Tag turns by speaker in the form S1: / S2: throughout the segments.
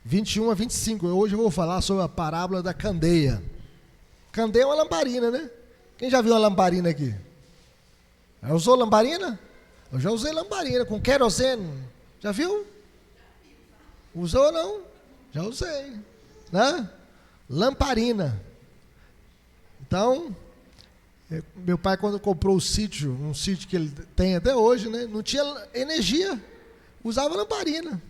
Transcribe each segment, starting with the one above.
S1: 21 a 25. Hoje eu vou falar sobre a parábola da candeia. Candeia é uma lamparina, né? Quem já viu uma lamparina aqui? Já usou lamparina? Eu já usei lamparina com querosene. Já viu? Usou ou não? Já usei. Né? Lamparina. Então, meu pai, quando comprou o sítio, um sítio que ele tem até hoje, né? Não tinha energia. Usava lamparina.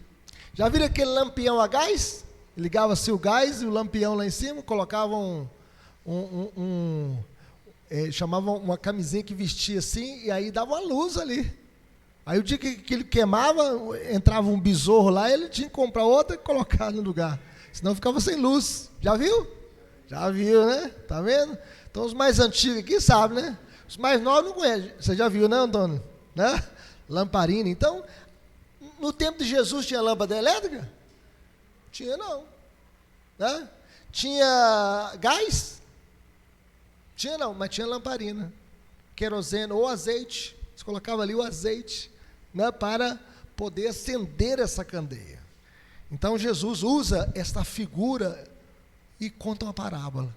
S1: Já viram aquele lampião a gás? Ligava-se o gás e o lampião lá em cima, colocavam chamavam uma camisinha que vestia assim, e aí dava uma luz ali. Aí o dia que ele queimava, entrava um besouro lá, ele tinha que comprar outra e colocar no lugar. Senão ficava sem luz. Já viu? Já viu, né? Tá vendo? Então os mais antigos aqui sabem, né? Os mais novos não conhecem. Você já viu, né, Antônio? Né? Lamparina. Então, no tempo de Jesus tinha lâmpada elétrica? Tinha não. Né? Tinha gás? Tinha não, mas tinha lamparina. Querosene ou azeite. Você colocava ali o azeite, né, para poder acender essa candeia. Então Jesus usa esta figura e conta uma parábola.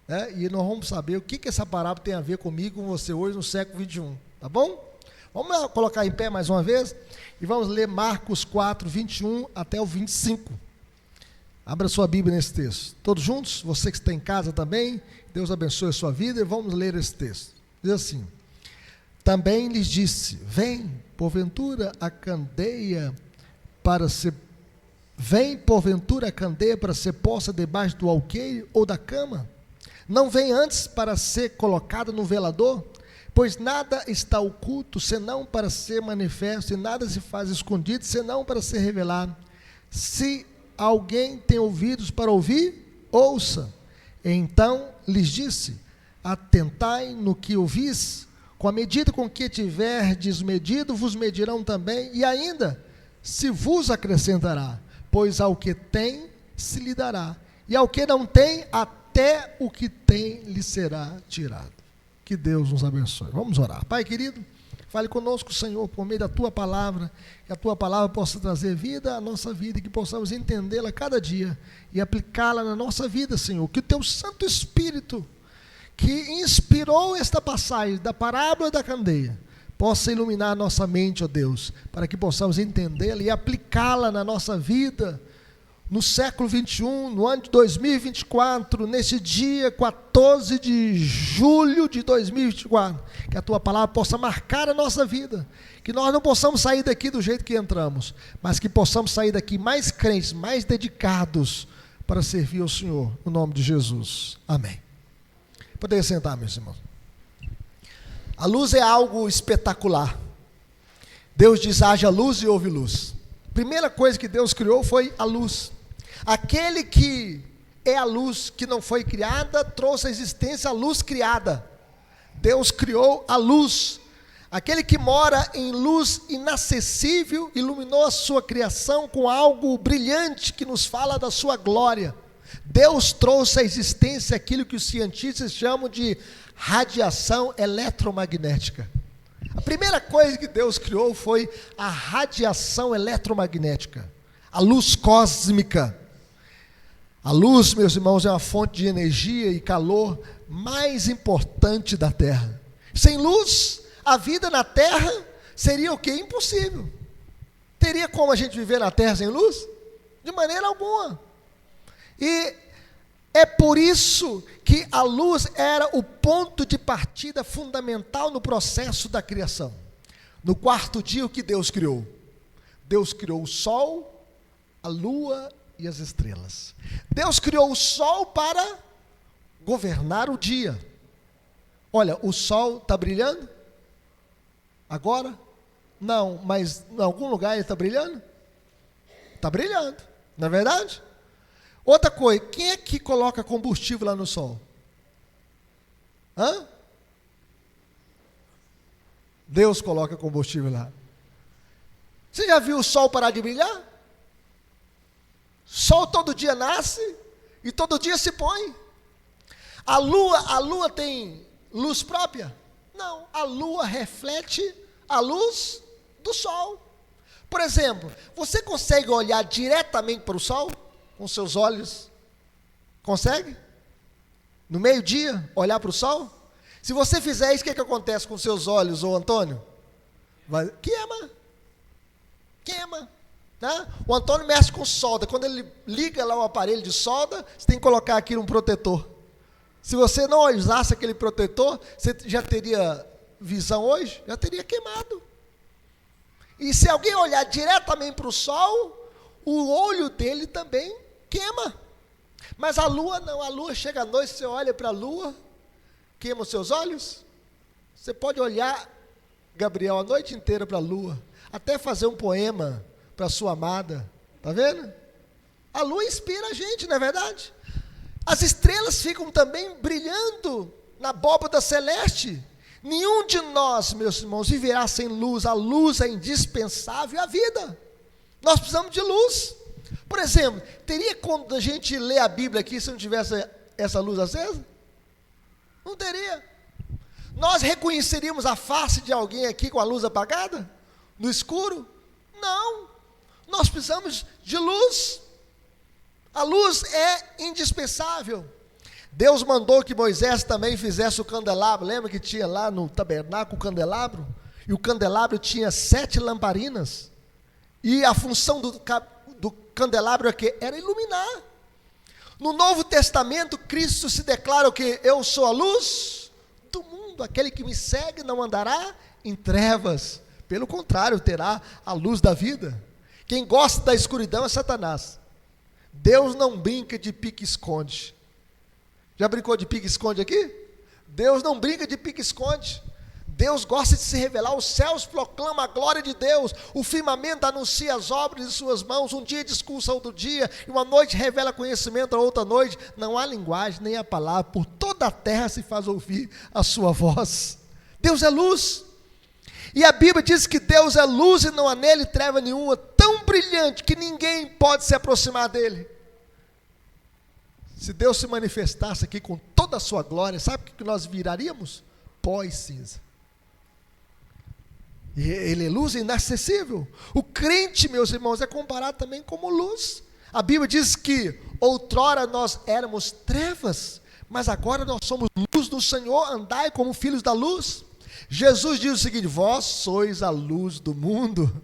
S1: Né? E nós vamos saber o que essa parábola tem a ver comigo, com você hoje no século 21. Tá bom? Vamos lá colocar em pé mais uma vez e vamos ler Marcos 4, 21 até o 25. Abra sua Bíblia nesse texto. Todos juntos? Você que está em casa também, Deus abençoe a sua vida e vamos ler esse texto. Diz assim: também lhes disse: vem porventura a candeia para ser posta debaixo do alqueire ou da cama? Não vem antes para ser colocada no velador? Pois nada está oculto, senão para ser manifesto, e nada se faz escondido, senão para ser revelado. Se alguém tem ouvidos para ouvir, ouça. Então lhes disse: atentai no que ouvis, com a medida com que tiverdes medido, vos medirão também, e ainda se vos acrescentará, pois ao que tem, se lhe dará, e ao que não tem, até o que tem lhe será tirado. Que Deus nos abençoe. Vamos orar. Pai querido, fale conosco, Senhor, por meio da Tua palavra, que a Tua palavra possa trazer vida à nossa vida, e que possamos entendê-la cada dia, e aplicá-la na nossa vida, Senhor, que o Teu Santo Espírito, que inspirou esta passagem da parábola da candeia, possa iluminar a nossa mente, ó Deus, para que possamos entendê-la e aplicá-la na nossa vida, no século 21, no ano de 2024, nesse dia 14 de julho de 2024, que a Tua palavra possa marcar a nossa vida, que nós não possamos sair daqui do jeito que entramos, mas que possamos sair daqui mais crentes, mais dedicados para servir ao Senhor, no nome de Jesus. Amém. Poderia sentar, meus irmãos. A luz é algo espetacular. Deus diz: haja luz e houve luz. Primeira coisa que Deus criou foi a luz. Aquele que é a luz que não foi criada, trouxe à existência a luz criada. Deus criou a luz. Aquele que mora em luz inacessível, iluminou a sua criação com algo brilhante que nos fala da sua glória. Deus trouxe à existência aquilo que os cientistas chamam de radiação eletromagnética. A primeira coisa que Deus criou foi a radiação eletromagnética, a luz cósmica. A luz, meus irmãos, é uma fonte de energia e calor mais importante da Terra. Sem luz, a vida na Terra seria o quê? Impossível. Teria como a gente viver na Terra sem luz? De maneira alguma. E é por isso que a luz era o ponto de partida fundamental no processo da criação. No quarto dia, o que Deus criou? Deus criou o sol, a lua e as estrelas. Deus criou o sol para governar o dia. Olha, o sol está brilhando? Agora? Não, mas em algum lugar ele está brilhando? Está brilhando, não é verdade? Outra coisa, quem é que coloca combustível lá no sol? Hã? Deus coloca combustível lá. Você já viu o sol parar de brilhar? Sol todo dia nasce e todo dia se põe. A lua tem luz própria? Não, a lua reflete a luz do sol. Por exemplo, você consegue olhar diretamente para o sol com seus olhos? Consegue? No meio-dia, olhar para o sol? Se você fizer isso, o que acontece com seus olhos, ô Antônio? Queima. Né? O Antônio mexe com solda. Quando ele liga lá o aparelho de solda, você tem que colocar aqui um protetor. Se você não usasse aquele protetor, você já teria visão hoje? Já teria queimado. E se alguém olhar diretamente para o sol, o olho dele também queima. Mas a lua não, a lua chega à noite, você olha para a lua, queima os seus olhos. Você pode olhar, Gabriel, a noite inteira para a lua, até fazer um poema para sua amada, está vendo? A lua inspira a gente, não é verdade? As estrelas ficam também brilhando na abóbada celeste. Nenhum de nós, meus irmãos, viverá sem luz. A luz é indispensável à vida. Nós precisamos de luz. Por exemplo, teria como a gente ler a Bíblia aqui se não tivesse essa luz acesa? Não teria. Nós reconheceríamos a face de alguém aqui com a luz apagada? No escuro? Não. Nós precisamos de luz. A luz é indispensável. Deus mandou que Moisés também fizesse o candelabro. Lembra que tinha lá no tabernáculo o candelabro? E o candelabro tinha 7 lamparinas. E a função do candelabro é que era iluminar. No Novo Testamento, Cristo se declara o que? Eu sou a luz do mundo. Aquele que me segue não andará em trevas. Pelo contrário, terá a luz da vida. Quem gosta da escuridão é Satanás. Deus não brinca de pique-esconde. Já brincou de pique-esconde aqui? Deus não brinca de pique-esconde. Deus gosta de se revelar. Os céus proclamam a glória de Deus. O firmamento anuncia as obras de suas mãos. Um dia discursa outro dia. E uma noite revela conhecimento a outra noite. Não há linguagem nem a palavra. Por toda a terra se faz ouvir a sua voz. Deus é luz. E a Bíblia diz que Deus é luz e não há nele treva nenhuma. Tão brilhante que ninguém pode se aproximar dele. Se Deus se manifestasse aqui com toda a sua glória, sabe o que nós viraríamos? Pó e cinza. E ele é luz inacessível. O crente, meus irmãos, é comparado também como luz. A Bíblia diz que outrora nós éramos trevas, mas agora nós somos luz do Senhor, andai como filhos da luz. Jesus diz o seguinte: vós sois a luz do mundo.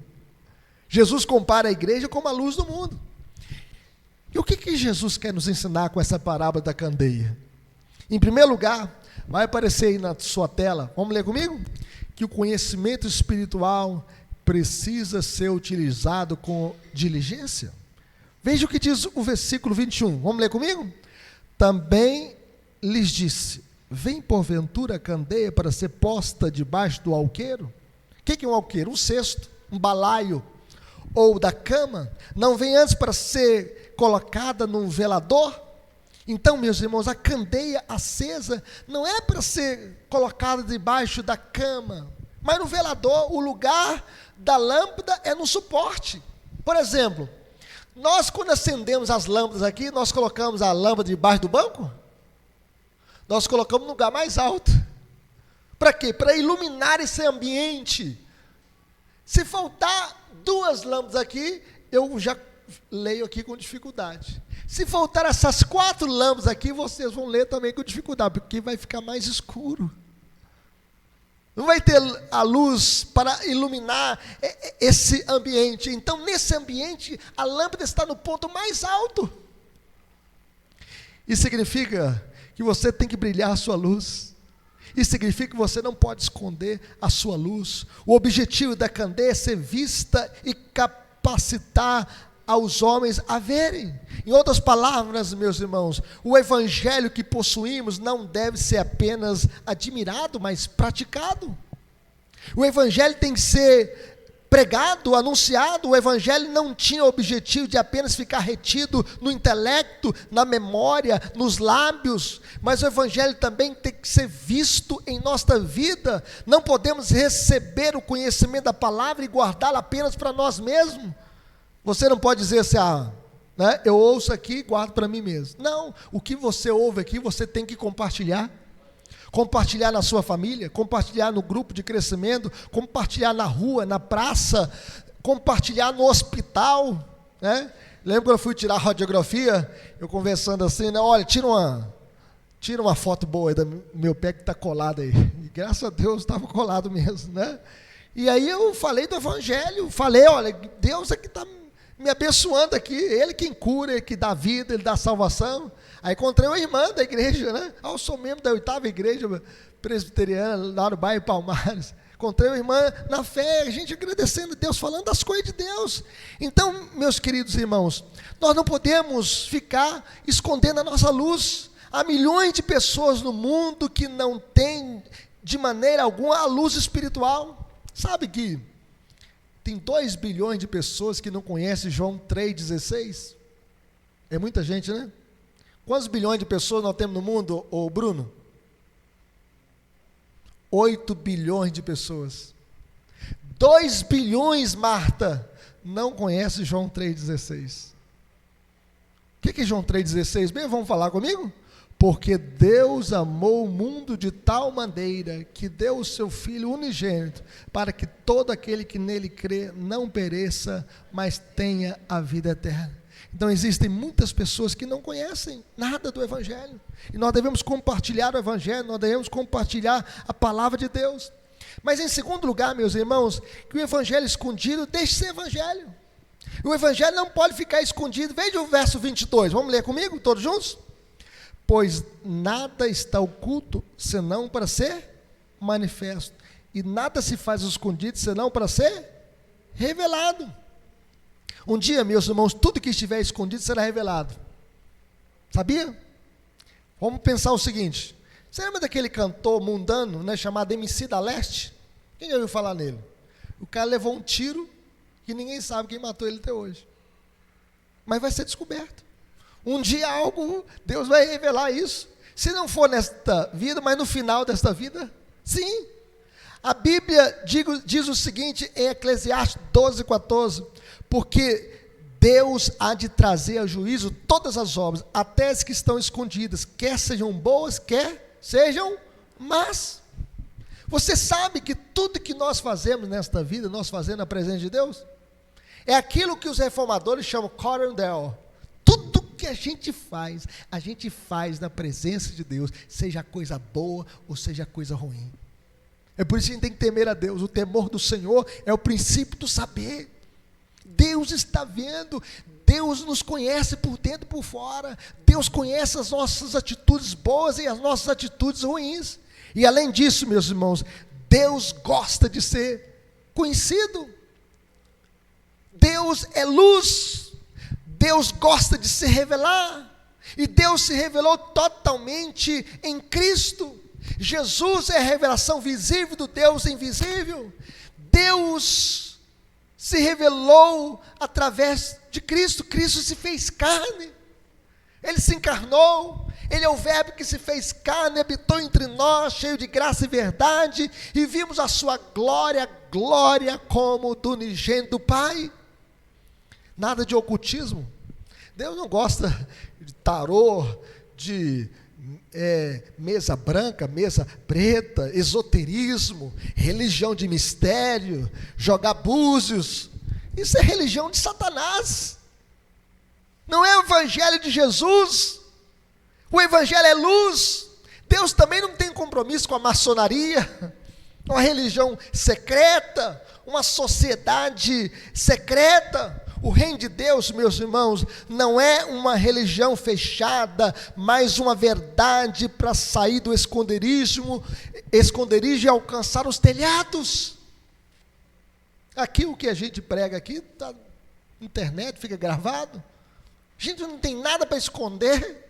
S1: Jesus compara a igreja como a luz do mundo. E o que Jesus quer nos ensinar com essa parábola da candeia? Em primeiro lugar, vai aparecer aí na sua tela, vamos ler comigo? Que o conhecimento espiritual precisa ser utilizado com diligência. Veja o que diz o versículo 21, vamos ler comigo? Também lhes disse: vem porventura a candeia para ser posta debaixo do alqueiro? O que é um alqueiro? Um cesto, um balaio, ou da cama? Não vem antes para ser colocada num velador? Então, meus irmãos, a candeia acesa não é para ser colocada debaixo da cama, mas no velador. O lugar da lâmpada é no suporte. Por exemplo, nós quando acendemos as lâmpadas aqui, nós colocamos a lâmpada debaixo do banco? Nós colocamos no lugar mais alto. Para quê? Para iluminar esse ambiente. Se faltar 2 lâmpadas aqui, eu já leio aqui com dificuldade. Se faltar essas 4 lâmpadas aqui, vocês vão ler também com dificuldade, porque vai ficar mais escuro. Não vai ter a luz para iluminar esse ambiente. Então, nesse ambiente, a lâmpada está no ponto mais alto. Isso significa que você tem que brilhar a sua luz. Isso significa que você não pode esconder a sua luz. O objetivo da candeia é ser vista e capacitar aos homens a verem. Em outras palavras, meus irmãos, o evangelho que possuímos não deve ser apenas admirado, mas praticado. O evangelho tem que ser pregado, anunciado. O evangelho não tinha o objetivo de apenas ficar retido no intelecto, na memória, nos lábios, mas o evangelho também tem que ser visto em nossa vida. Não podemos receber o conhecimento da palavra e guardá-lo apenas para nós mesmos. Você não pode dizer assim: né, eu ouço aqui e guardo para mim mesmo. Não, o que você ouve aqui, você tem que compartilhar. Compartilhar na sua família, compartilhar no grupo de crescimento, compartilhar na rua, na praça, compartilhar no hospital, né? Lembro quando eu fui tirar a radiografia, eu conversando assim, né? Olha, tira uma foto boa aí do meu pé que está colado aí. E graças a Deus estava colado mesmo, né? E aí eu falei do Evangelho, falei, olha, Deus aqui está me abençoando aqui, Ele quem cura, Ele que dá vida, Ele dá salvação. Aí encontrei uma irmã da igreja, né? Eu sou membro da 8ª igreja presbiteriana, lá no bairro Palmares. Encontrei uma irmã na fé, a gente agradecendo a Deus, falando das coisas de Deus. Então, meus queridos irmãos, nós não podemos ficar escondendo a nossa luz. Há milhões de pessoas no mundo que não têm, de maneira alguma, a luz espiritual. Sabe que tem 2 bilhões de pessoas que não conhecem João 3,16? É muita gente, né? Quantos bilhões de pessoas nós temos no mundo, ô Bruno? 8 bilhões de pessoas. 2 bilhões, Marta, não conhece João 3,16. O que é João 3,16? Bem, vamos falar comigo? Porque Deus amou o mundo de tal maneira que deu o seu Filho unigênito, para que todo aquele que nele crê não pereça, mas tenha a vida eterna. Então existem muitas pessoas que não conhecem nada do Evangelho, e nós devemos compartilhar o Evangelho, nós devemos compartilhar a palavra de Deus. Mas em segundo lugar, meus irmãos, que o Evangelho escondido deixe de ser Evangelho. O Evangelho não pode ficar escondido. Veja o verso 22, vamos ler comigo, todos juntos? Pois nada está oculto, senão para ser manifesto, e nada se faz escondido, senão para ser revelado. Um dia, meus irmãos, tudo que estiver escondido será revelado. Sabia? Vamos pensar o seguinte: você lembra daquele cantor mundano, né, chamado MC da Leste? Quem já ouviu falar nele? O cara levou um tiro que ninguém sabe quem matou ele até hoje. Mas vai ser descoberto. Um dia Deus vai revelar isso. Se não for nesta vida, mas no final desta vida, sim. A Bíblia diz o seguinte em Eclesiastes 12:14, porque Deus há de trazer a juízo todas as obras, até as que estão escondidas, quer sejam boas, quer sejam más. Você sabe que tudo que nós fazemos nesta vida, nós fazemos na presença de Deus? É aquilo que os reformadores chamam corandel. Tudo que a gente faz na presença de Deus, seja coisa boa ou seja coisa ruim. É por isso que a gente tem que temer a Deus. O temor do Senhor é o princípio do saber. Deus está vendo, Deus nos conhece por dentro e por fora. Deus conhece as nossas atitudes boas e as nossas atitudes ruins. E além disso, meus irmãos, Deus gosta de ser conhecido. Deus é luz. Deus gosta de se revelar. E Deus se revelou totalmente em Cristo. Jesus é a revelação visível do Deus invisível. Deus se revelou através de Cristo. Cristo se fez carne. Ele se encarnou. Ele é o verbo que se fez carne, habitou entre nós, cheio de graça e verdade, e vimos a sua glória, glória como do unigênito do Pai. Nada de ocultismo. Deus não gosta de tarô, de mesa branca, mesa preta, esoterismo, religião de mistério, jogar búzios. Isso é religião de Satanás. Não é o evangelho de Jesus. O evangelho é luz. Deus também não tem compromisso com a maçonaria, uma religião secreta, uma sociedade secreta. O reino de Deus, meus irmãos, não é uma religião fechada, mas uma verdade para sair do esconderijo e alcançar os telhados. Aqui o que a gente prega aqui está na internet, fica gravado. A gente não tem nada para esconder.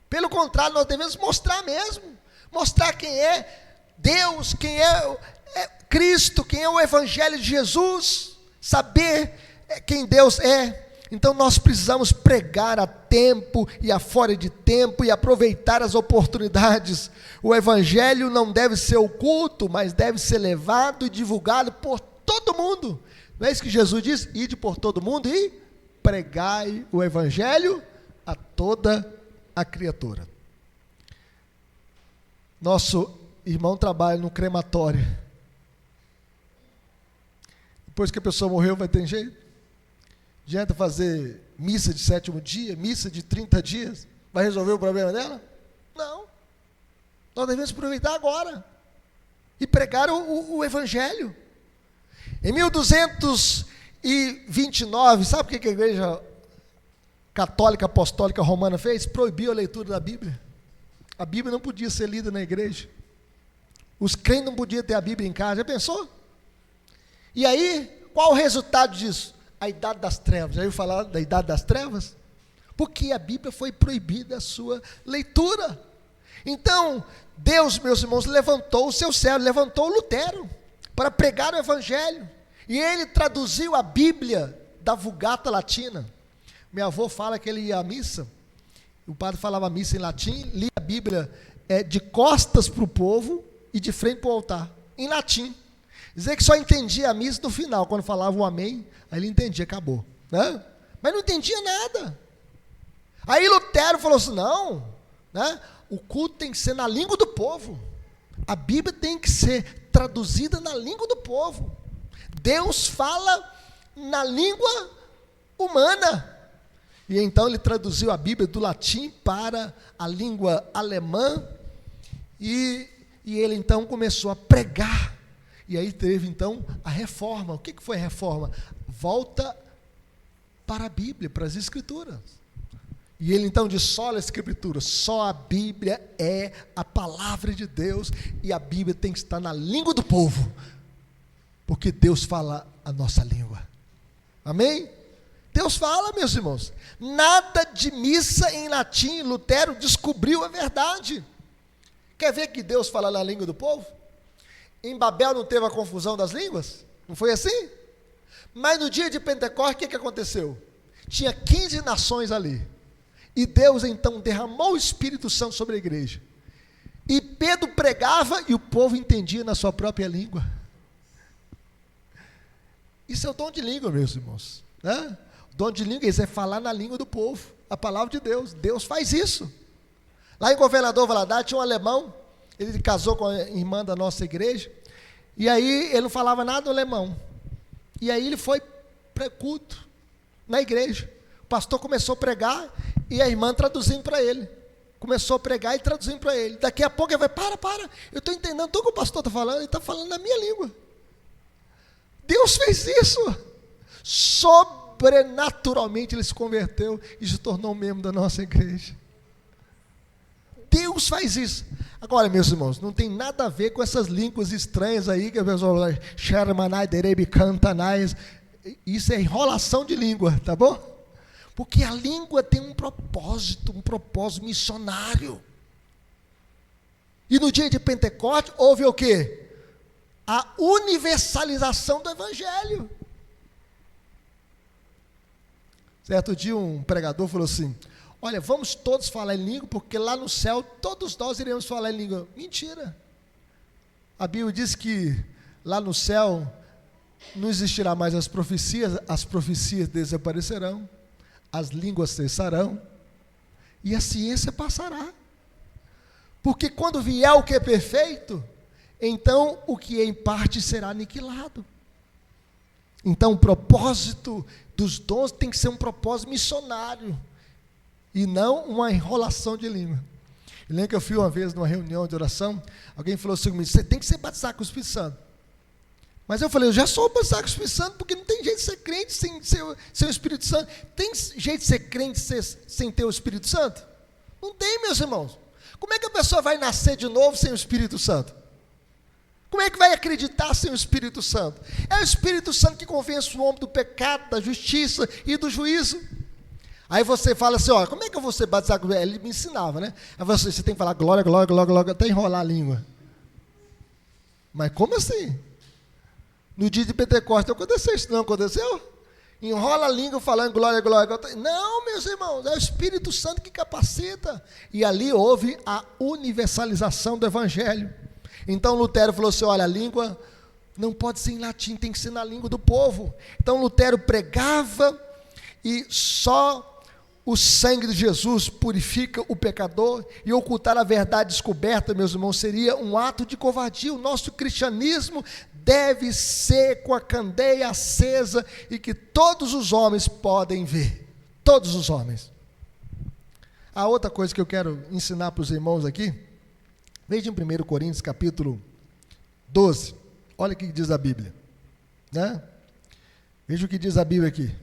S1: Pelo contrário, nós devemos mostrar mesmo. Mostrar quem é Deus, quem é Cristo, quem é o evangelho de Jesus. Saber quem Deus é. Então nós precisamos pregar a tempo e a fora de tempo e aproveitar as oportunidades. O evangelho não deve ser oculto, mas deve ser levado e divulgado por todo mundo. Não é isso que Jesus diz? Ide por todo mundo e pregai o evangelho a toda a criatura. Nosso irmão trabalha no crematório. Depois que a pessoa morreu, vai ter jeito? Adianta fazer missa de 7º dia, missa de 30 dias? Vai resolver o problema dela? Não. Nós devemos aproveitar agora e pregar o Evangelho. Em 1229, sabe o que a Igreja Católica Apostólica Romana fez? Proibiu a leitura da Bíblia. A Bíblia não podia ser lida na igreja. Os crentes não podiam ter a Bíblia em casa. Já pensou? E aí, qual o resultado disso? A idade das trevas. Já ouviu falar da idade das trevas? Porque a Bíblia foi proibida a sua leitura. Então, Deus, meus irmãos, levantou o seu servo, levantou Lutero para pregar o Evangelho. E ele traduziu a Bíblia da Vulgata Latina. Meu avô fala que ele ia à missa, o padre falava a missa em latim, lia a Bíblia de costas para o povo e de frente para o altar, em latim. Dizer que só entendia a missa no final, quando falava o amém, aí ele entendia, acabou. Né? Mas não entendia nada. Aí Lutero falou assim, não, né? O culto tem que ser na língua do povo. A Bíblia tem que ser traduzida na língua do povo. Deus fala na língua humana. E então ele traduziu a Bíblia do latim para a língua alemã. E ele então começou a pregar. E aí teve então a reforma. O que foi a reforma? Volta para a Bíblia, para as Escrituras. E ele então diz, só a Escritura, só a Bíblia é a palavra de Deus, e a Bíblia tem que estar na língua do povo, porque Deus fala a nossa língua. Amém? Deus fala, meus irmãos. Nada de missa em latim. Lutero descobriu a verdade. Quer ver que Deus fala na língua do povo? Em Babel não teve a confusão das línguas? Não foi assim? Mas no dia de Pentecostes, o que aconteceu? Tinha 15 nações ali. E Deus então derramou o Espírito Santo sobre a igreja. E Pedro pregava e o povo entendia na sua própria língua. Isso é o dom de língua, meus irmãos. Né? O dom de língua é falar na língua do povo, a palavra de Deus. Deus faz isso. Lá em Governador Valadares tinha um alemão, ele casou com a irmã da nossa igreja, e aí ele não falava nada do alemão. E aí ele foi para culto na igreja. O pastor começou a pregar e a irmã traduzindo para ele. Começou a pregar e traduzindo para ele. Daqui a pouco ele vai, para, eu estou entendendo tudo que o pastor está falando, ele está falando na minha língua. Deus fez isso. Sobrenaturalmente ele se converteu e se tornou membro da nossa igreja. Deus faz isso. Agora, meus irmãos, não tem nada a ver com essas línguas estranhas aí, que a pessoa fala, isso é enrolação de língua, tá bom? Porque a língua tem um propósito missionário. E no dia de Pentecostes houve o quê? A universalização do Evangelho. Certo dia um pregador falou assim, olha, vamos todos falar em língua, porque lá no céu todos nós iremos falar em língua. Mentira. A Bíblia diz que lá no céu não existirá mais as profecias desaparecerão, as línguas cessarão, e a ciência passará. Porque quando vier o que é perfeito, então o que é em parte será aniquilado. Então o propósito dos dons tem que ser um propósito missionário, e não uma enrolação de língua. Eu lembro que eu fui uma vez numa reunião de oração, alguém falou assim comigo, você tem que ser batizado com o Espírito Santo. Mas eu falei, eu já sou batizado com o Espírito Santo, porque não tem jeito de ser crente sem o Espírito Santo. Tem jeito de ser crente sem ter o Espírito Santo? Não tem, meus irmãos. Como é que a pessoa vai nascer de novo sem o Espírito Santo? Como é que vai acreditar sem o Espírito Santo? É o Espírito Santo que convence o homem do pecado, da justiça e do juízo. Aí você fala assim, ó, como é que eu vou ser batizado com ele? Ele me ensinava, né? Aí você tem que falar glória, glória, glória, glória, até enrolar a língua. Mas como assim? No dia de Pentecostes aconteceu isso, não aconteceu? Enrola a língua falando glória, glória, glória. Não, meus irmãos, é o Espírito Santo que capacita. E ali houve a universalização do Evangelho. Então Lutero falou assim, olha, a língua não pode ser em latim, tem que ser na língua do povo. Então Lutero pregava e só o sangue de Jesus purifica o pecador, e ocultar a verdade descoberta, meus irmãos, seria um ato de covardia. O nosso cristianismo deve ser com a candeia acesa e que todos os homens podem ver. Todos os homens. A outra coisa que eu quero ensinar para os irmãos aqui, veja em 1 Coríntios capítulo 12, olha o que diz a Bíblia, né? Veja o que diz a Bíblia aqui,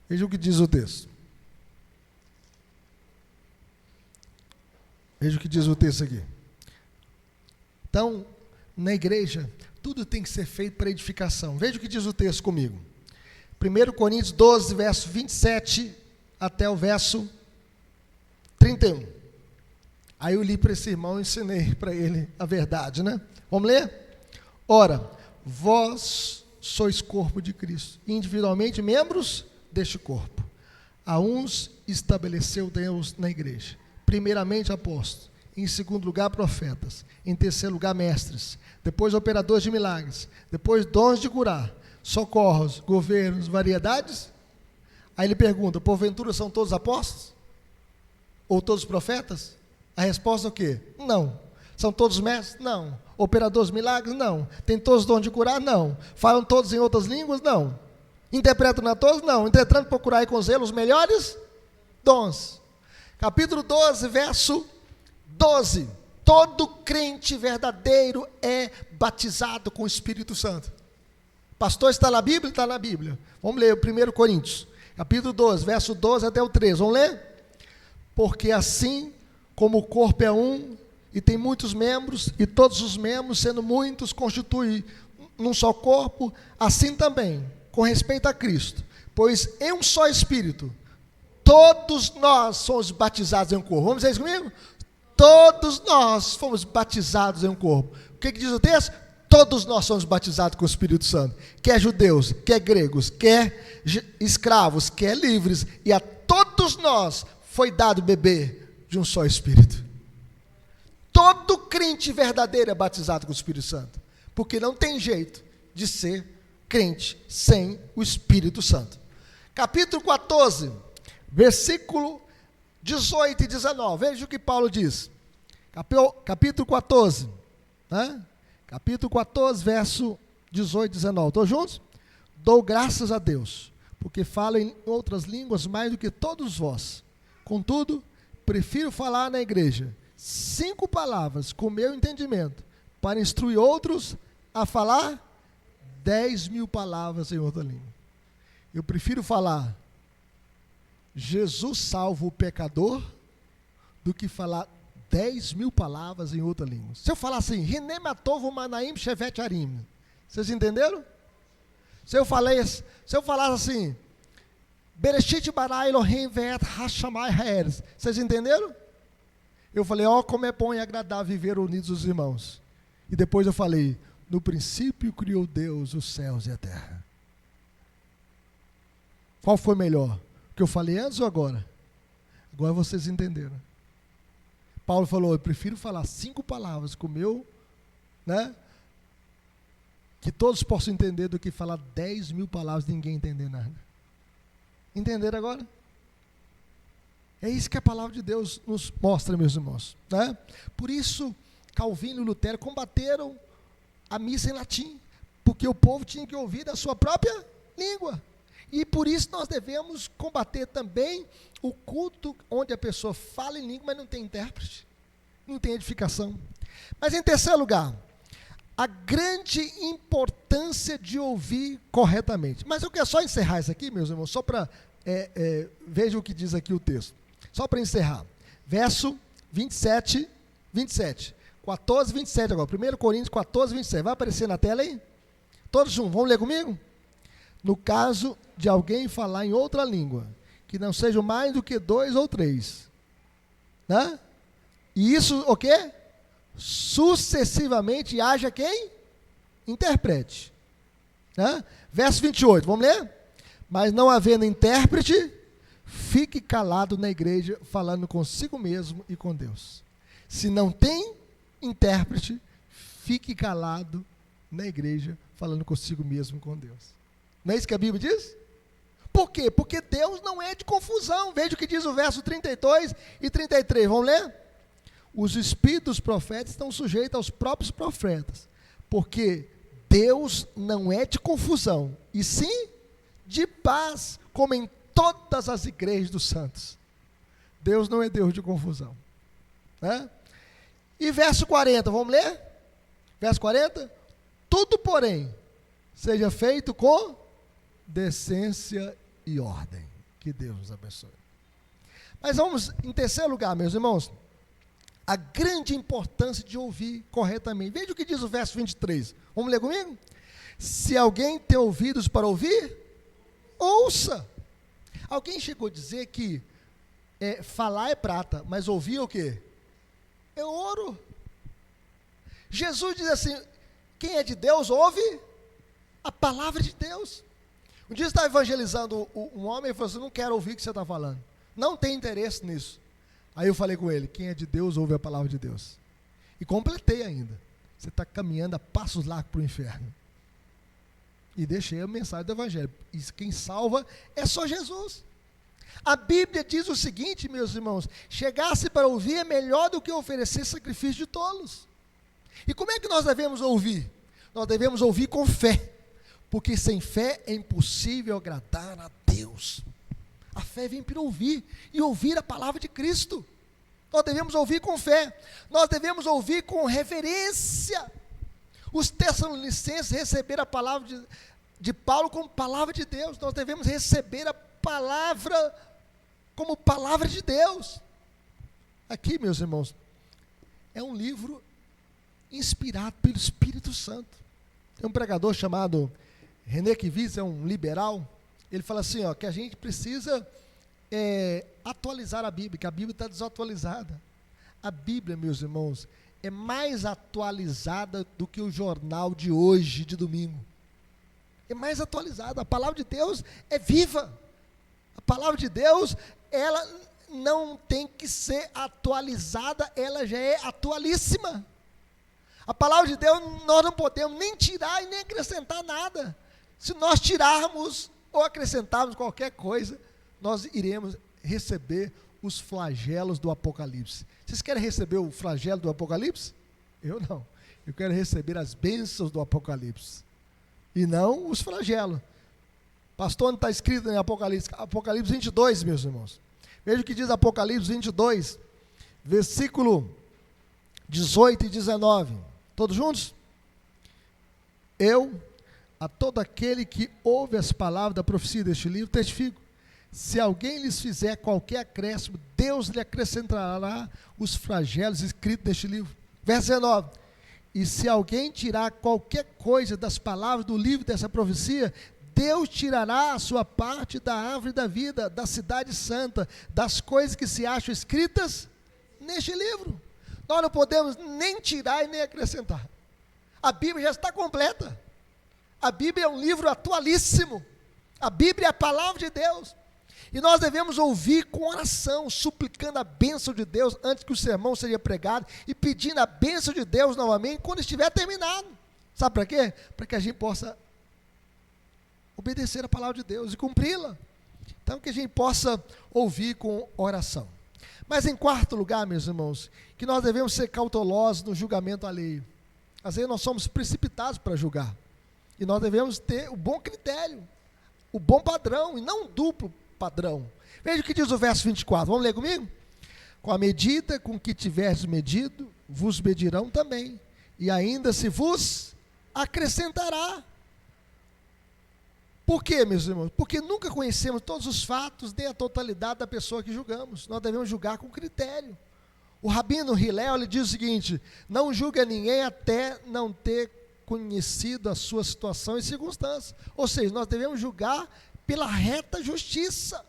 S1: veja o que diz o texto, veja o que diz o texto aqui. Então, na igreja, tudo tem que ser feito para edificação. Veja o que diz o texto comigo, 1 Coríntios 12, verso 27 até o verso 31. Aí eu li para esse irmão e ensinei para ele a verdade, né? Vamos ler? Ora, vós sois corpo de Cristo, individualmente membros deste corpo. A uns estabeleceu Deus na igreja, primeiramente apóstolos, em segundo lugar profetas, em terceiro lugar mestres, depois operadores de milagres, depois dons de curar, socorros, governos, variedades. Aí ele pergunta, porventura são todos apóstolos? Ou todos profetas? A resposta é o quê? Não. São todos mestres? Não. Operadores de milagres? Não. Tem todos dons de curar? Não. Falam todos em outras línguas? Não. Interpretam a todos? Não. Entretanto, procurai com zelo os melhores dons. Capítulo 12, verso 12. Todo crente verdadeiro é batizado com o Espírito Santo. Pastor, está na Bíblia? Está na Bíblia. Vamos ler o 1 Coríntios, capítulo 12, verso 12 até o 13. Vamos ler? Porque assim como o corpo é um, e tem muitos membros, e todos os membros, sendo muitos, constituem num só corpo, assim também, com respeito a Cristo. Pois em um só Espírito, todos nós somos batizados em um corpo. Vamos dizer isso comigo? Todos nós fomos batizados em um corpo. O que diz o texto? Todos nós somos batizados com o Espírito Santo, quer judeus, quer gregos, quer escravos, quer livres, e a todos nós foi dado beber de um só Espírito. Todo crente verdadeiro é batizado com o Espírito Santo, porque não tem jeito de ser crente sem o Espírito Santo. Capítulo 14, versículo 18 e 19, veja o que Paulo diz. Capítulo 14, né? Capítulo 14, verso 18 e 19. Todos juntos? Dou graças a Deus, porque falo em outras línguas mais do que todos vós. Contudo, prefiro falar na igreja 5 palavras com meu entendimento, para instruir outros a falar 10.000 palavras em outra língua. Eu prefiro falar Jesus salva o pecador do que falar 10.000 palavras em outra língua. Se eu falar assim, Rinematovo Manaim Shevet Arim, vocês entenderam? Se eu falasse assim, Bereshit bara Elohim ve'et hashamai ha'eretz, vocês entenderam? Eu falei, como é bom e agradável viver unidos os irmãos. E depois eu falei, no princípio criou Deus os céus e a terra. Qual foi melhor? O que eu falei antes ou agora? Agora vocês entenderam. Paulo falou, eu prefiro falar 5 palavras com o meu, né? Que todos possam entender, do que falar 10.000 palavras e ninguém entender nada. Entenderam agora? É isso que a palavra de Deus nos mostra, meus irmãos, né? Por isso, Calvino e Lutero combateram a missa em latim, porque o povo tinha que ouvir da sua própria língua. E por isso nós devemos combater também o culto onde a pessoa fala em língua, mas não tem intérprete, não tem edificação. Mas em terceiro lugar, a grande importância de ouvir corretamente. Mas eu quero só encerrar isso aqui, meus irmãos, só para, veja o que diz aqui o texto. Só para encerrar. Verso 27, 14, 27 agora. 1 Coríntios 14, 27. Vai aparecer na tela aí? Todos juntos, vamos ler comigo? No caso de alguém falar em outra língua, que não sejam mais do que 2 ou 3, né? E isso, o quê? Sucessivamente haja quem? Interprete, né? Verso 28, vamos ler? Mas não havendo intérprete, fique calado na igreja, falando consigo mesmo e com Deus. Se não tem intérprete, fique calado na igreja, falando consigo mesmo e com Deus. Não é isso que a Bíblia diz? Por quê? Porque Deus não é de confusão. Veja o que diz o verso 32 e 33. Vamos ler? os espíritos dos profetas estão sujeitos aos próprios profetas, porque Deus não é de confusão, e sim de paz, como em todas as igrejas dos santos. Deus não é Deus de confusão, né? E verso 40, vamos ler? Verso 40, tudo, porém, seja feito com decência e ordem. Que Deus nos abençoe. Mas vamos, em terceiro lugar, meus irmãos, a grande importância de ouvir corretamente. Veja o que diz o verso 23. Vamos ler comigo? Se alguém tem ouvidos para ouvir, ouça. Alguém chegou a dizer que falar é prata, mas ouvir é o quê? É ouro. Jesus diz assim, quem é de Deus ouve a palavra de Deus. Um dia eu estava evangelizando um homem e falou assim, não quero ouvir o que você está falando. Não tem interesse nisso. Aí eu falei com ele, quem é de Deus ouve a palavra de Deus. E completei ainda. Você está caminhando a passos largos para o inferno. E deixei a mensagem do evangelho. E quem salva é só Jesus. A Bíblia diz o seguinte, meus irmãos, chegar-se para ouvir é melhor do que oferecer sacrifício de tolos. E como é que nós devemos ouvir? Nós devemos ouvir com fé, porque sem fé é impossível agradar a Deus. A fé vem para ouvir, e ouvir a palavra de Cristo. Nós devemos ouvir com fé, nós devemos ouvir com reverência. Os Tessalonicenses receberam a palavra de Paulo como palavra de Deus, nós devemos receber a palavra como palavra de Deus. Aqui, meus irmãos, é um livro inspirado pelo Espírito Santo. Tem um pregador chamado René Kivitz, é um liberal. Ele fala assim, ó, que a gente precisa atualizar a Bíblia, que a Bíblia está desatualizada. A Bíblia, meus irmãos, é mais atualizada do que o jornal de hoje, de domingo. É mais atualizada. A palavra de Deus é viva. A palavra de Deus, ela não tem que ser atualizada, ela já é atualíssima. A palavra de Deus, nós não podemos nem tirar e nem acrescentar nada. Se nós tirarmos ou acrescentarmos qualquer coisa, nós iremos receber os flagelos do Apocalipse. Vocês querem receber o flagelo do Apocalipse? Eu não. Eu quero receber as bênçãos do Apocalipse. E não os flagelos. Pastor, onde está escrito em Apocalipse? Apocalipse 22, meus irmãos. Veja o que diz Apocalipse 22, versículo 18 e 19. Todos juntos? Eu, a todo aquele que ouve as palavras da profecia deste livro, testifico. Se alguém lhes fizer qualquer acréscimo, Deus lhe acrescentará os flagelos escritos neste livro. Verso 19. E se alguém tirar qualquer coisa das palavras do livro dessa profecia, Deus tirará a sua parte da árvore da vida, da cidade santa, das coisas que se acham escritas neste livro. Nós não podemos nem tirar e nem acrescentar. A Bíblia já está completa. A Bíblia é um livro atualíssimo. A Bíblia é a palavra de Deus. E nós devemos ouvir com oração, suplicando a bênção de Deus antes que o sermão seja pregado e pedindo a bênção de Deus novamente quando estiver terminado. Sabe para quê? Para que a gente possa obedecer a palavra de Deus e cumpri-la. Então, que a gente possa ouvir com oração. Mas em quarto lugar, meus irmãos, que nós devemos ser cautelosos no julgamento alheio. Às vezes nós somos precipitados para julgar. E nós devemos ter o bom critério, o bom padrão, e não um duplo padrão. Veja o que diz o verso 24. Vamos ler comigo? Com a medida com que tiveres medido, vos medirão também. E ainda se vos acrescentará. Por quê, meus irmãos? Porque nunca conhecemos todos os fatos, nem a totalidade da pessoa que julgamos. Nós devemos julgar com critério. O Rabino Hillel, ele diz o seguinte: não julga ninguém até não ter conhecido a sua situação e circunstância. Ou seja, nós devemos julgar pela reta justiça,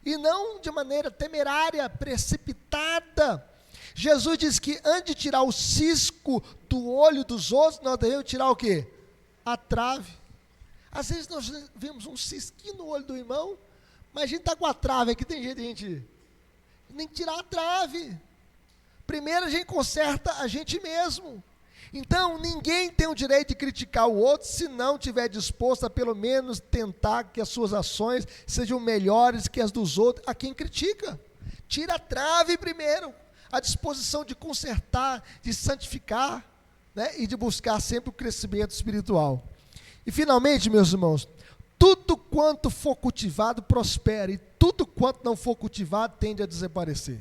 S1: e não de maneira temerária, precipitada. Jesus diz que antes de tirar o cisco do olho dos outros, nós devemos tirar o quê? A trave. Às vezes nós vemos um cisquinho no olho do irmão, mas a gente está com a trave aqui, tem jeito de a gente nem tirar a trave. Primeiro a gente conserta a gente mesmo. Então, ninguém tem o direito de criticar o outro se não estiver disposto a pelo menos tentar que as suas ações sejam melhores que as dos outros, a quem critica. Tira a trave primeiro. a disposição de consertar, de santificar, né, e de buscar sempre o crescimento espiritual. E finalmente, meus irmãos, tudo quanto for cultivado prospera, e tudo quanto não for cultivado tende a desaparecer.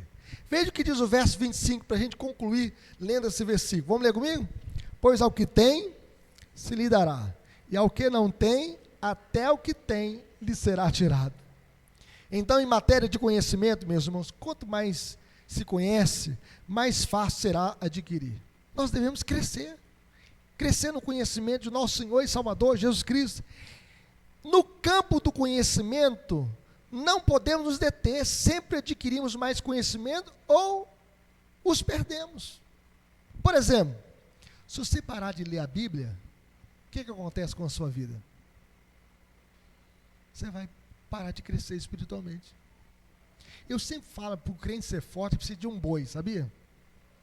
S1: Veja o que diz o verso 25, para a gente concluir lendo esse versículo. Vamos ler comigo? Pois ao que tem, se lhe dará, e ao que não tem, até o que tem lhe será tirado. Então, em matéria de conhecimento, meus irmãos, quanto mais se conhece, mais fácil será adquirir. Nós devemos crescer no conhecimento de nosso Senhor e Salvador, Jesus Cristo. No campo do conhecimento, não podemos nos deter, sempre adquirimos mais conhecimento ou os perdemos. Por exemplo, se você parar de ler a Bíblia, o que acontece com a sua vida? Você vai parar de crescer espiritualmente. Eu sempre falo, para o crente ser forte, precisa de um boi, sabia?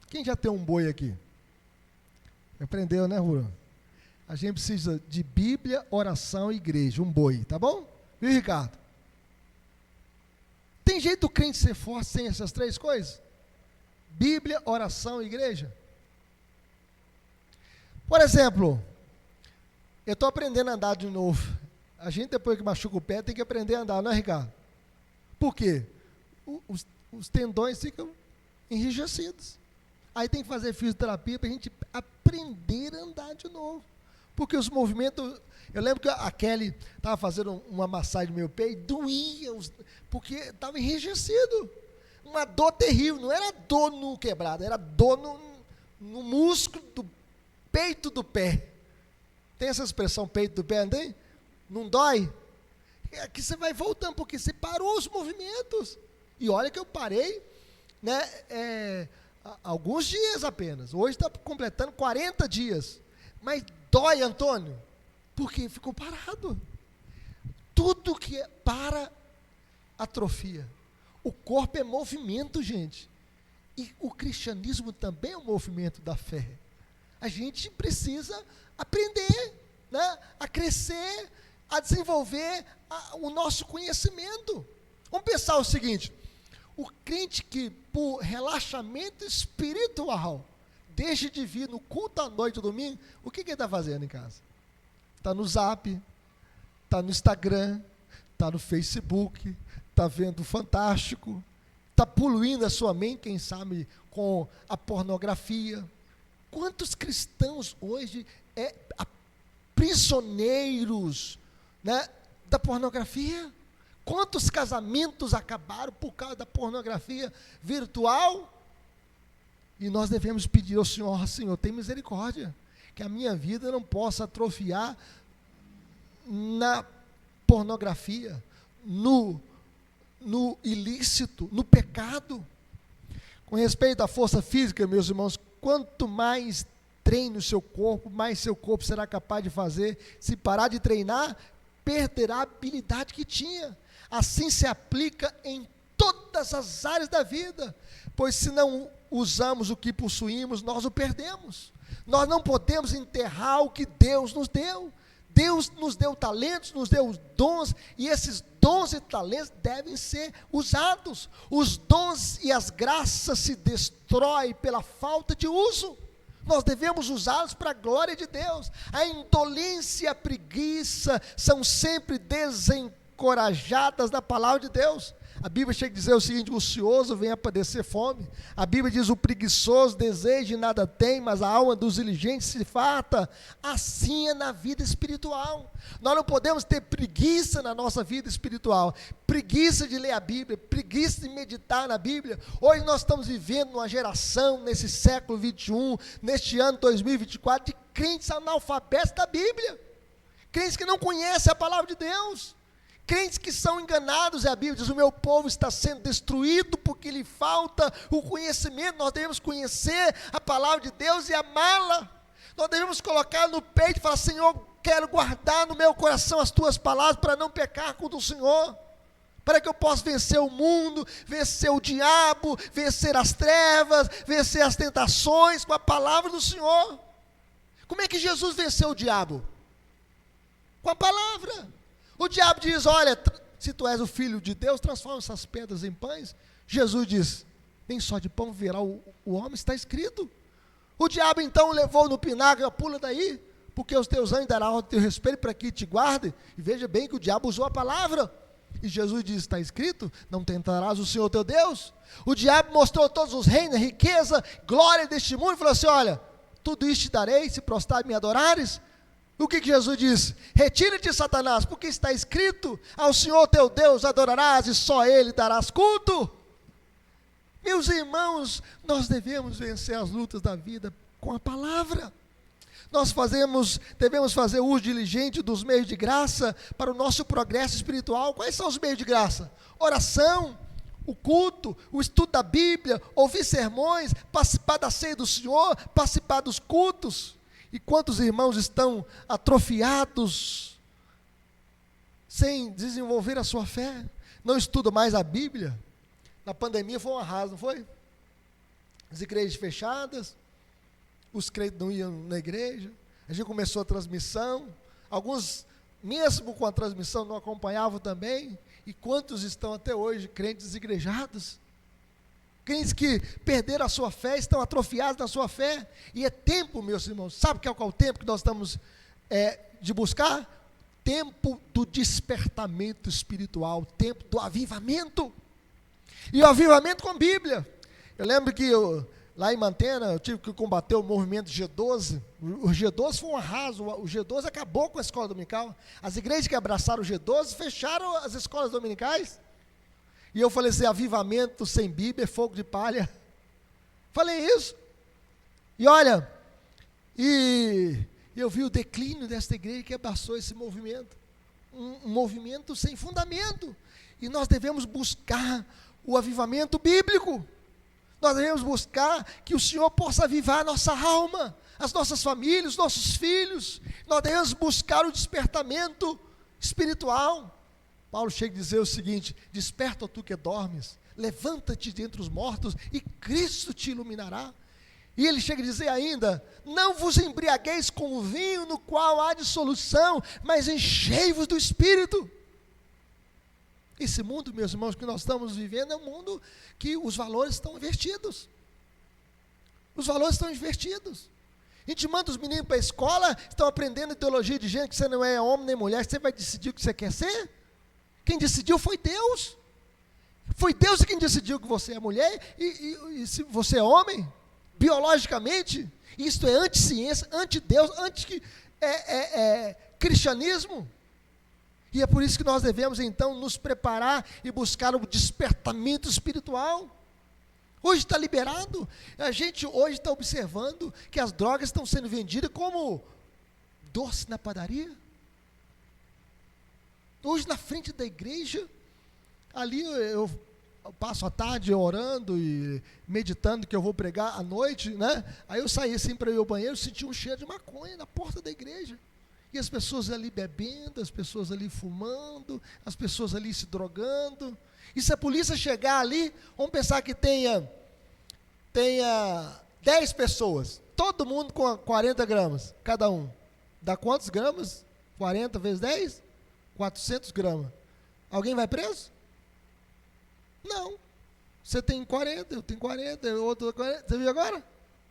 S1: Quem já tem um boi aqui? Aprendeu, né, Rua? A gente precisa de Bíblia, oração e igreja, um boi, tá bom? Viu, Ricardo? Tem jeito do crente ser forte sem essas três coisas? Bíblia, oração e igreja? Por exemplo, eu estou aprendendo a andar de novo. A gente, depois que machuca o pé, tem que aprender a andar, não é, Ricardo? Por quê? Os tendões ficam enrijecidos. Aí tem que fazer fisioterapia para a gente aprender a andar de novo. Porque os movimentos... Eu lembro que a Kelly estava fazendo uma massagem no meu pé e doía, porque estava enrijecido. Uma dor terrível, não era dor no quebrado, era dor no músculo do peito do pé. Tem essa expressão, peito do pé, não tem? Não dói? Aqui você vai voltando, porque você parou os movimentos. E olha que eu parei, né, alguns dias apenas. Hoje está completando 40 dias. Mas dói, Antônio, porque ficou parado. Tudo que para, atrofia. O corpo é movimento, gente. E o cristianismo também é um movimento da fé. A gente precisa aprender, né, a crescer, a desenvolver o nosso conhecimento. Vamos pensar o seguinte: o crente que, por relaxamento espiritual, deixa de vir no culto à noite, domingo, o que ele está fazendo em casa? Está no Zap, está no Instagram, está no Facebook, está vendo o Fantástico, está poluindo a sua mente, quem sabe, com a pornografia. Quantos cristãos hoje prisioneiros, né, da pornografia? Quantos casamentos acabaram por causa da pornografia virtual? E nós devemos pedir ao Senhor: Senhor, tem misericórdia, que a minha vida não possa atrofiar na pornografia, no ilícito, no pecado. Com respeito à força física, meus irmãos, quanto mais treine o seu corpo, mais seu corpo será capaz de fazer. Se parar de treinar, perderá a habilidade que tinha. Assim se aplica em todas as áreas da vida, pois se não usamos o que possuímos, nós o perdemos. Nós não podemos enterrar o que Deus nos deu. Deus nos deu talentos, nos deu dons, e esses dons e talentos devem ser usados. Os dons e as graças se destroem pela falta de uso. Nós devemos usá-los para a glória de Deus. A indolência e a preguiça são sempre desencorajadas da palavra de Deus. A Bíblia chega a dizer o seguinte: o ocioso vem a padecer fome. A Bíblia diz: o preguiçoso deseja e nada tem, mas a alma dos diligentes se farta. Assim é na vida espiritual. Nós não podemos ter preguiça na nossa vida espiritual, preguiça de ler a Bíblia, preguiça de meditar na Bíblia. Hoje nós estamos vivendo uma geração, nesse século 21, neste ano 2024, de crentes analfabetos da Bíblia, crentes que não conhecem a palavra de Deus, crentes que são enganados. A Bíblia diz: o meu povo está sendo destruído porque lhe falta o conhecimento. Nós devemos conhecer a palavra de Deus e amá-la. Nós devemos colocar no peito e falar: Senhor, quero guardar no meu coração as tuas palavras para não pecar contra o Senhor, para que eu possa vencer o mundo, vencer o diabo, vencer as trevas, vencer as tentações com a palavra do Senhor. Como é que Jesus venceu o diabo? Com a palavra. O diabo diz: olha, se tu és o filho de Deus, transforma essas pedras em pães. Jesus diz: nem só de pão viverá o homem, está escrito. O diabo então levou no pináculo, pula daí, porque os teus anjos darão ao teu respeito para que te guardem. E veja bem que o diabo usou a palavra. E Jesus diz, está escrito, não tentarás o Senhor teu Deus. O diabo mostrou todos os reinos, riqueza, glória deste mundo, e falou assim, olha, tudo isto te darei, se prostrar e me adorares. O que Jesus disse? Retira-te, Satanás, porque está escrito, ao Senhor teu Deus adorarás, e só Ele darás culto. Meus irmãos, nós devemos vencer as lutas da vida com a palavra. Nós devemos fazer uso diligente dos meios de graça para o nosso progresso espiritual. Quais são os meios de graça? Oração, o culto, o estudo da Bíblia, ouvir sermões, participar da ceia do Senhor, participar dos cultos. E quantos irmãos estão atrofiados, sem desenvolver a sua fé, não estudam mais a Bíblia? Na pandemia foi um arraso, não foi? As igrejas fechadas, os crentes não iam na igreja, a gente começou a transmissão, alguns, mesmo com a transmissão, não acompanhavam também, e quantos estão até hoje crentes desigrejados? Crentes que perderam a sua fé, estão atrofiados na sua fé, e é tempo, meus irmãos, sabe qual é o tempo que nós estamos de buscar? Tempo do despertamento espiritual, tempo do avivamento. E o avivamento com Bíblia. Eu lembro que lá em Mantena, eu tive que combater o movimento G12. O G12 foi um arraso, o G12 acabou com a escola dominical. As igrejas que abraçaram o G12 fecharam as escolas dominicais. E eu falei assim, avivamento sem Bíblia é fogo de palha. Falei isso. E olha, eu vi o declínio desta igreja que abraçou esse movimento. Um movimento sem fundamento. E nós devemos buscar o avivamento bíblico. Nós devemos buscar que o Senhor possa avivar a nossa alma, as nossas famílias, os nossos filhos. Nós devemos buscar o despertamento espiritual. Paulo chega a dizer o seguinte, desperta tu que dormes, levanta-te dentre os mortos e Cristo te iluminará. E ele chega a dizer ainda, não vos embriagueis com o vinho no qual há dissolução, mas enchei-vos do Espírito. Esse mundo, meus irmãos, que nós estamos vivendo é um mundo que os valores estão invertidos. Os valores estão invertidos. A gente manda os meninos para a escola, estão aprendendo ideologia de gênero, que você não é homem nem mulher, você vai decidir o que você quer ser. Quem decidiu foi Deus. Foi Deus quem decidiu que você é mulher e se você é homem, biologicamente. Isto é anti-ciência, anti-Deus, anti-cristianismo. E é por isso que nós devemos então nos preparar e buscar o despertamento espiritual. Hoje está liberado, a gente hoje está observando que as drogas estão sendo vendidas como doce na padaria. Hoje na frente da igreja, ali eu passo a tarde orando e meditando que eu vou pregar à noite, né? Aí eu saí assim para ir ao banheiro, senti um cheiro de maconha na porta da igreja. E as pessoas ali bebendo, as pessoas ali fumando, as pessoas ali se drogando. E se a polícia chegar ali, vamos pensar que tenha 10 pessoas, todo mundo com 40 gramas, cada um. Dá quantos gramas? 40 vezes 10? 400 gramas. Alguém vai preso? Não. Você tem 40, eu tenho 40, o outro 40. Você viu agora?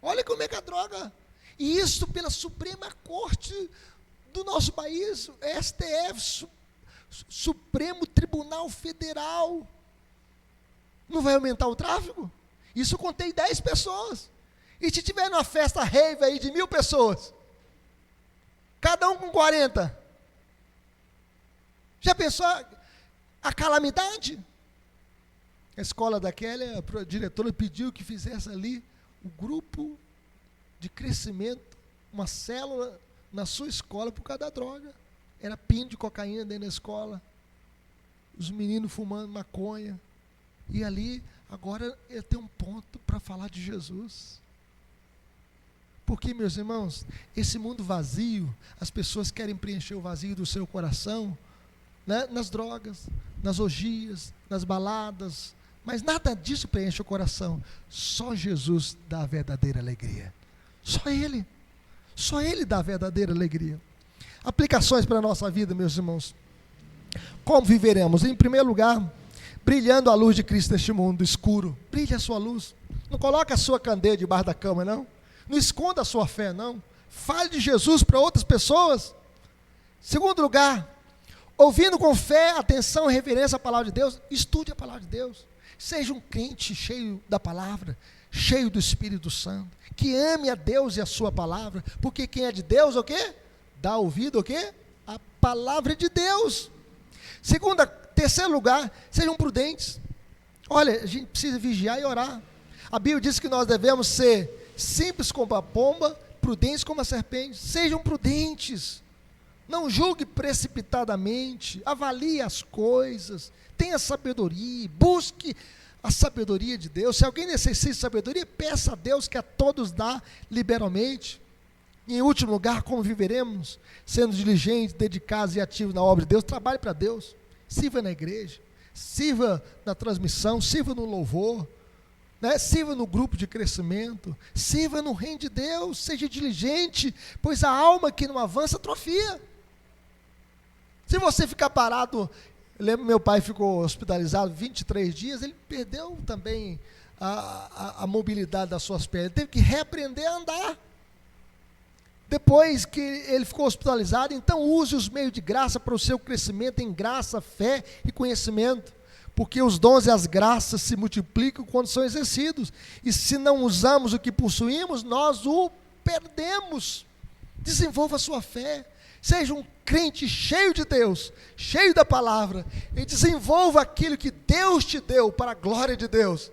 S1: Olha como é que a droga. E isso pela Suprema Corte do nosso país, STF, Supremo Tribunal Federal. Não vai aumentar o tráfego? Isso eu contei 10 pessoas. E se tiver uma festa rave aí de 1000 pessoas, cada um com 40, já pensou a calamidade? A escola da Kelly, a diretora pediu que fizesse ali o grupo de crescimento, uma célula na sua escola por causa da droga. Era pino de cocaína dentro da escola, os meninos fumando maconha, e ali, agora ele tem um ponto para falar de Jesus. Porque, meus irmãos, esse mundo vazio, as pessoas querem preencher o vazio do seu coração, né, nas drogas, nas orgias, nas baladas, mas nada disso preenche o coração. Só Jesus dá a verdadeira alegria. Só Ele dá a verdadeira alegria. Aplicações para a nossa vida, meus irmãos. Como viveremos? Em primeiro lugar, brilhando a luz de Cristo neste mundo escuro. Brilhe a sua luz. Não coloque a sua candeia debaixo da cama, não. Não esconda a sua fé, não. Fale de Jesus para outras pessoas. Segundo lugar, ouvindo com fé, atenção e reverência à palavra de Deus, estude a palavra de Deus. Seja um crente cheio da palavra, cheio do Espírito Santo, que ame a Deus e a sua palavra, porque quem é de Deus, o quê? Dá ouvido, o quê? A palavra de Deus. Terceiro lugar, sejam prudentes. Olha, a gente precisa vigiar e orar. A Bíblia diz que nós devemos ser simples como a pomba, prudentes como a serpente. Sejam prudentes. Não julgue precipitadamente. Avalie as coisas. Tenha sabedoria. Busque a sabedoria de Deus. Se alguém necessita de sabedoria, peça a Deus, que a todos dá liberalmente. E em último lugar, como viveremos? Sendo diligentes, dedicados e ativos na obra de Deus. Trabalhe para Deus. Sirva na igreja. Sirva na transmissão. Sirva no louvor. Sirva no grupo de crescimento. Sirva no reino de Deus. Seja diligente, pois a alma que não avança atrofia. Se você ficar parado, eu lembro, meu pai ficou hospitalizado 23 dias, ele perdeu também a mobilidade das suas pernas, ele teve que reaprender a andar. Depois que ele ficou hospitalizado, então use os meios de graça para o seu crescimento em graça, fé e conhecimento, porque os dons e as graças se multiplicam quando são exercidos, e se não usamos o que possuímos, nós o perdemos. Desenvolva a sua fé, seja um crente cheio de Deus, cheio da palavra, e desenvolva aquilo que Deus te deu para a glória de Deus.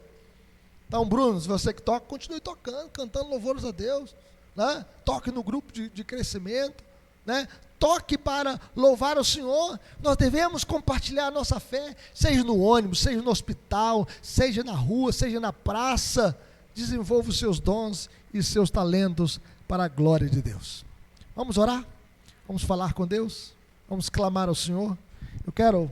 S1: Então, Bruno, se você que toca, continue tocando, cantando louvores a Deus, toque no grupo de crescimento, toque para louvar o Senhor. Nós devemos compartilhar a nossa fé, seja no ônibus, seja no hospital, seja na rua, seja na praça. Desenvolva os seus dons e seus talentos para a glória de Deus. Vamos orar? Vamos falar com Deus? Vamos clamar ao Senhor? Eu quero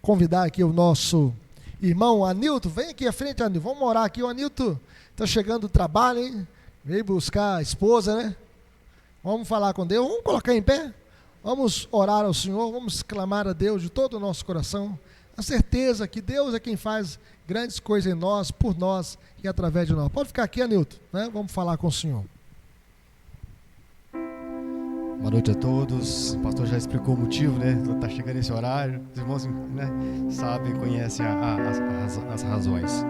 S1: convidar aqui o nosso irmão Anilton. Vem aqui à frente, Anilton. Vamos orar aqui. O Anilton está chegando do trabalho, hein? Veio buscar a esposa, né? Vamos falar com Deus. Vamos colocar em pé? Vamos orar ao Senhor. Vamos clamar a Deus de todo o nosso coração. A certeza que Deus é quem faz grandes coisas em nós, por nós e através de nós. Pode ficar aqui, Anilton, Vamos falar com o Senhor.
S2: Boa noite a todos. O pastor já explicou o motivo, Está chegando esse horário. Os irmãos, sabem, conhecem as razões.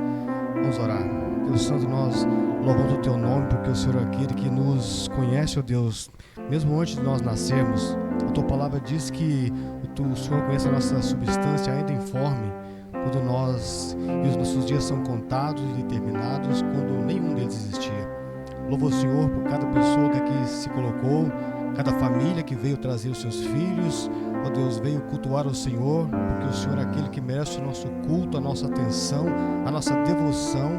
S2: Vamos orar. Deus Santo, nós louvamos o Teu nome, porque o Senhor é aquele que nos conhece, ó Deus, mesmo antes de nós nascermos. A Tua palavra diz que o Senhor conhece a nossa substância ainda informe, quando e os nossos dias são contados e determinados, quando nenhum deles existia. Louvo o Senhor por cada pessoa que aqui se colocou, cada família que veio trazer os seus filhos, ó Deus, veio cultuar o Senhor, porque o Senhor é aquele que merece o nosso culto, a nossa atenção, a nossa devoção,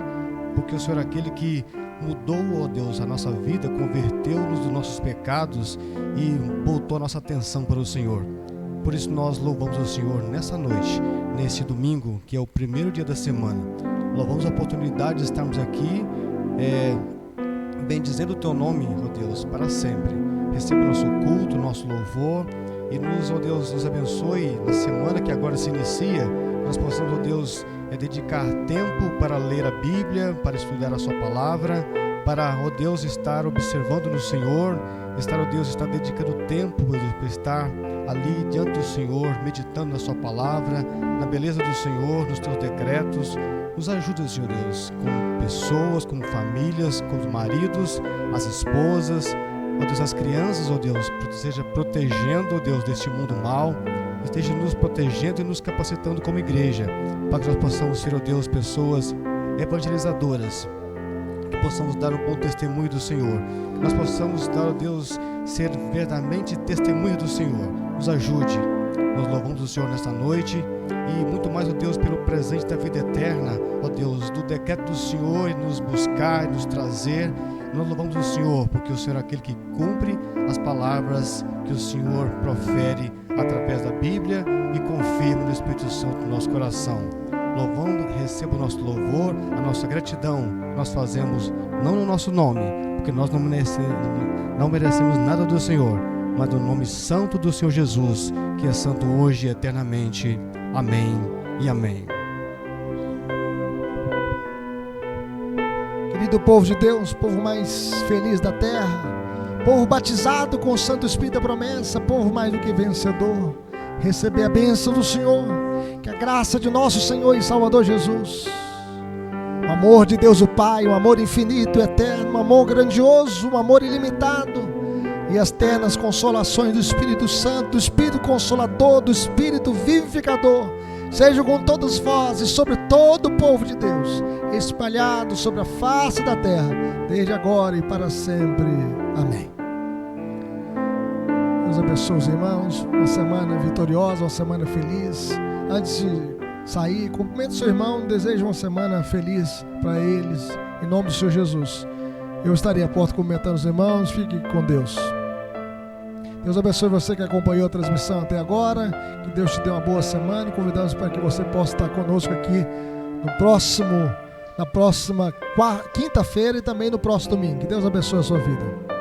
S2: porque o Senhor é aquele que mudou, ó Deus, a nossa vida, converteu-nos dos nossos pecados e voltou a nossa atenção para o Senhor. Por isso nós louvamos o Senhor nessa noite, nesse domingo, que é o primeiro dia da semana. Louvamos a oportunidade de estarmos aqui, bendizendo o Teu nome, ó Deus, para sempre. Receba o nosso culto, o nosso louvor, e ó Deus, nos abençoe na semana que agora se inicia. Nós possamos, ó Deus, dedicar tempo para ler a Bíblia, para estudar a Sua palavra, para, ó Deus, estar observando no Senhor, ó Deus, estar dedicando tempo para estar ali diante do Senhor, meditando na Sua palavra, na beleza do Senhor, nos Teus decretos. Nos ajuda, Senhor Deus, como pessoas, como famílias, como maridos, as esposas, ó Deus, as crianças, ó Deus, esteja protegendo, ó Deus, deste mundo mal, esteja nos protegendo e nos capacitando como igreja, para que nós possamos ser, ó Deus, pessoas evangelizadoras, que possamos dar um bom testemunho do Senhor, que nós possamos dar, ó Deus, ser verdadeiramente testemunha do Senhor. Nos ajude. Nós louvamos o Senhor nesta noite e muito mais, ó Deus, pelo presente da vida eterna, ó Deus, do decreto do Senhor, e nos buscar, e nos trazer. Nós louvamos o Senhor, porque o Senhor é aquele que cumpre as palavras que o Senhor profere através da Bíblia e confirma no Espírito Santo no nosso coração. Louvando, receba o nosso louvor, a nossa gratidão. Nós fazemos não no nosso nome, porque nós não merecemos nada do Senhor, mas no nome santo do Senhor Jesus, que é santo hoje e eternamente. Amém e amém.
S1: do povo de Deus, povo mais feliz da terra, povo batizado com o Santo Espírito da promessa, povo mais do que vencedor, receber a bênção do Senhor, que a graça de nosso Senhor e Salvador Jesus, o amor de Deus o Pai, um amor infinito, eterno, um amor grandioso, um amor ilimitado, e as ternas consolações do Espírito Santo, do Espírito Consolador, do Espírito Vivificador, sejam com todos vós e sobre todo o povo de Deus, espalhado sobre a face da terra, desde agora e para sempre. Amém. Deus abençoe os irmãos, uma semana vitoriosa, uma semana feliz. Antes de sair, cumprimente seu irmão, desejo uma semana feliz para eles, em nome do Senhor Jesus. Eu estarei à porta cumprimentando os irmãos. Fique com Deus. Deus abençoe você que acompanhou a transmissão até agora. Que Deus te dê uma boa semana e convidamos para que você possa estar conosco aqui na próxima quinta-feira e também no próximo domingo. Que Deus abençoe a sua vida.